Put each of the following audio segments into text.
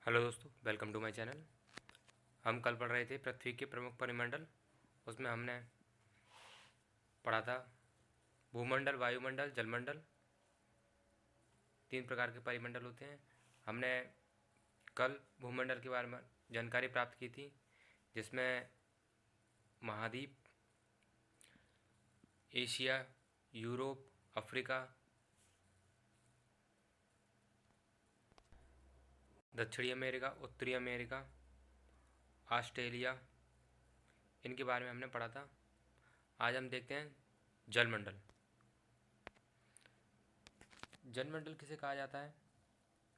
Hello दोस्तों, welcome to my channel. हम कल पढ़ रहे थे पृथ्वी के प्रमुख परिमंडल। उसमें हमने पढ़ा था भूमंडल, वायुमंडल, जलमंडल। 3 प्रकार के परिमंडल होते हैं। हमने कल भूमंडल के बारे में जानकारी प्राप्त की थी, जिसमें महाद्वीप, एशिया, यूरोप, अफ्रीका, दक्षिणी अमेरिका, उत्तरी अमेरिका, ऑस्ट्रेलिया, इनके बारे में हमने पढ़ा था। आज हम देखते हैं जलमंडल। जलमंडल किसे कहा जाता है?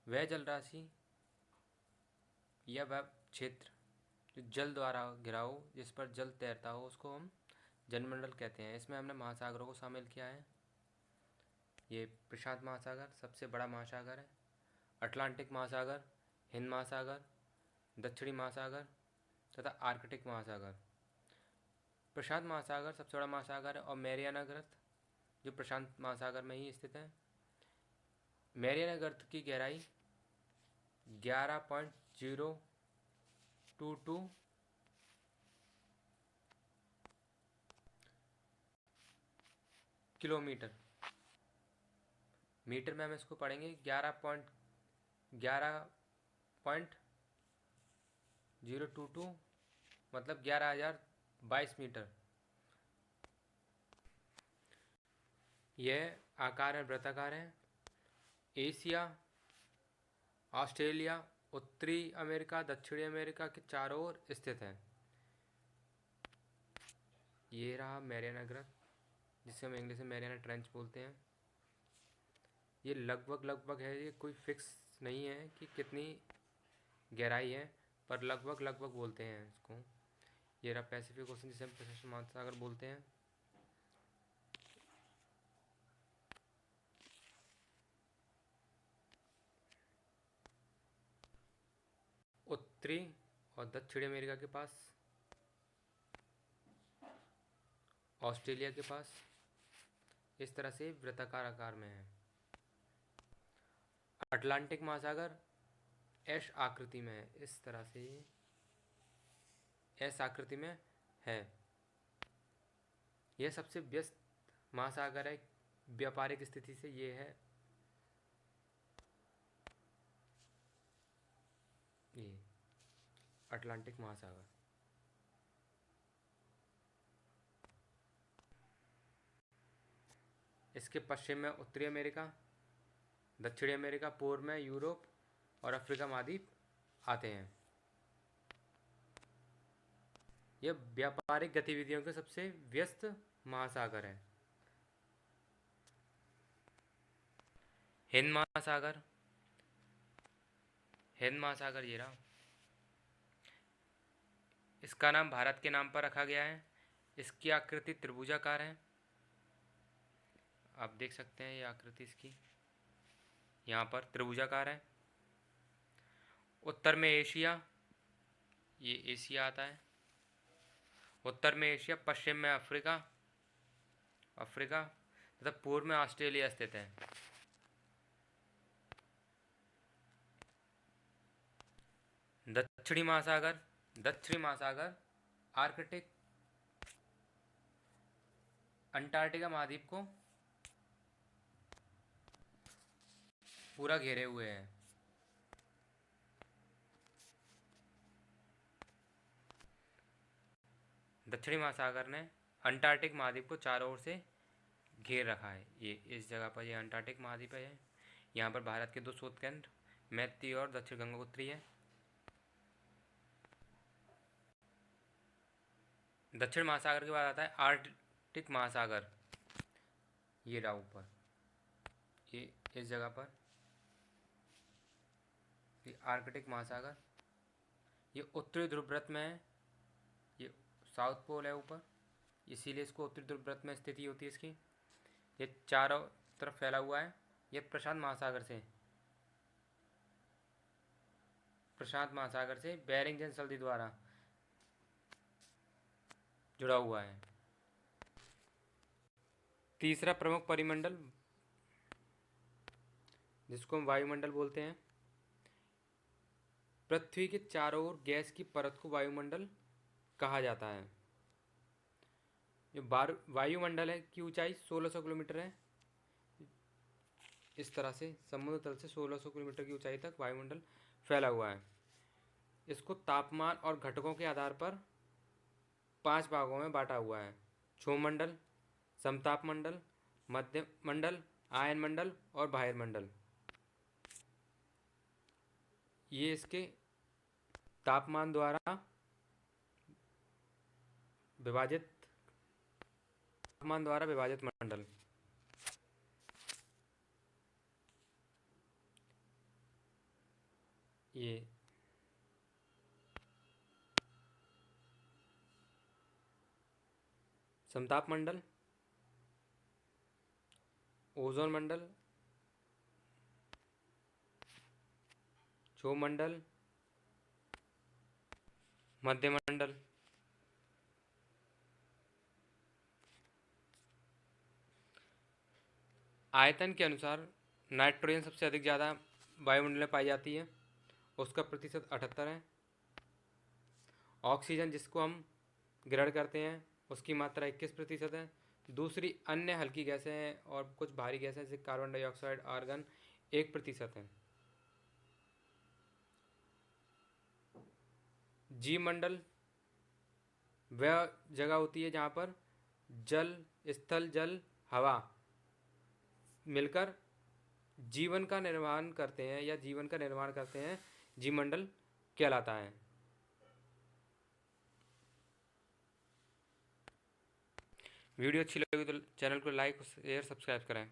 वह जल राशि या वह क्षेत्र जो जल द्वारा घिरा हो, जिस पर जल तैरता हो, उसको हम जलमंडल कहते हैं। इसमें हमने महासागरों को शामिल किया है। ये प्रशांत महासागर सबसे बड़ा महासागर है। अटलांटिक महासागर, हिंद महासागर, दक्षिणी महासागर तथा आर्कटिक महासागर। प्रशांत महासागर सबसे बड़ा महासागर है और मैरियाना गर्त जो प्रशांत महासागर में ही स्थित है। मैरियाना गर्त की गहराई 11.022 किलोमीटर। मीटर में हम इसको पढ़ेंगे 11.022 मतलब 11,022 मीटर। यह आकार है वृत्ताकार है। एशिया, ऑस्ट्रेलिया, उत्तरी अमेरिका, दक्षिणी अमेरिका के चारों ओर स्थित है। ये रहा मैरियाना गर्त, जिसे हम इंग्लिश में मैरियाना ट्रेंच बोलते हैं। ये लगभग है, ये कोई फिक्स नहीं है कि कितनी गहराई है, पर लगभग बोलते हैं इसको। ये रहा पैसिफिक ओशन, जिसे हम प्रशांत महासागर बोलते हैं। उत्तरी और दक्षिणी अमेरिका के पास, ऑस्ट्रेलिया के पास इस तरह से वृत्ताकार आकार में है। अटलांटिक महासागर एस आकृति में है, इस तरह से एस आकृति में है। यह सबसे व्यस्त महासागर है। व्यापारिक स्थिति से ये है ये अटलांटिक महासागर। इसके पश्चिम में उत्तरी अमेरिका, दक्षिणी अमेरिका, पूर्व में यूरोप और अफ्रीका महाद्वीप आते हैं। यह व्यापारिक गतिविधियों के सबसे व्यस्त महासागर है। हिंद महासागर, हिंद महासागर ये रहा। इसका नाम भारत के नाम पर रखा गया है। इसकी आकृति त्रिभुजाकार है। आप देख सकते हैं ये आकृति इसकी यहाँ पर त्रिभुजाकार है। उत्तर में एशिया, ये एशिया आता है। उत्तर में एशिया, पश्चिम में अफ्रीका, अफ्रीका तथा पूर्व में ऑस्ट्रेलिया स्थित है। दक्षिणी महासागर, दक्षिणी महासागर आर्कटिक अंटार्कटिका महाद्वीप को पूरा घेरे हुए है। दक्षिणी महासागर ने अंटार्कटिक महाद्वीप को चारों ओर से घेर रखा है। ये इस जगह पर ये अंटार्कटिक महाद्वीप है। यहाँ पर भारत के 2 शोध केंद्र मैत्री और दक्षिण गंगोत्री है। दक्षिण महासागर के बाद आता है आर्कटिक महासागर। ये रहा ऊपर, ये इस जगह पर ये आर्कटिक महासागर। ये उत्तरी ध्रुववृत्त में है। ये साउथ पोल है ऊपर, इसीलिए इसको उत्तरी ध्रुववृत्त में स्थिति होती है इसकी। ये चारों तरफ फैला हुआ है। ये प्रशांत महासागर से बेरिंग जन संधि द्वारा जुड़ा हुआ है। तीसरा प्रमुख परिमंडल, जिसको हम वायुमंडल बोलते हैं, पृथ्वी के चारों ओर गैस की परत को वायुमंडल कहा जाता है। जो वायुमंडल है की ऊंचाई 1600 किलोमीटर है। इस तरह से समुद्र तल से 1600 किलोमीटर की ऊंचाई तक वायुमंडल फैला हुआ है। इसको तापमान और घटकों के आधार पर 5 भागों में बांटा हुआ है: क्षोभमंडल, समताप मंडल, मध्य मंडल, आयन मंडल और बहिर्मंडल। ये इसके तापमान द्वारा विभाजित मंडल। ये समताप मंडल, ओजोन मंडल, क्षोभ मंडल, मध्य मंडल। आयतन के अनुसार नाइट्रोजन सबसे अधिक ज़्यादा वायुमंडल में पाई जाती है, उसका प्रतिशत 78 है। ऑक्सीजन जिसको हम ग्रहण करते हैं उसकी मात्रा 21% है। दूसरी अन्य हल्की गैसें हैं और कुछ भारी गैसें जैसे कार्बन डाइऑक्साइड, आर्गन 1% है। जीव मंडल वह जगह होती है जहाँ पर जल, स्थल, जल, हवा मिलकर जीवन का निर्माण करते हैं या जीवन का निर्माण करते हैं, जीवमंडल कहलाता है। वीडियो अच्छी लगी तो चैनल को लाइक, शेयर, सब्सक्राइब करें।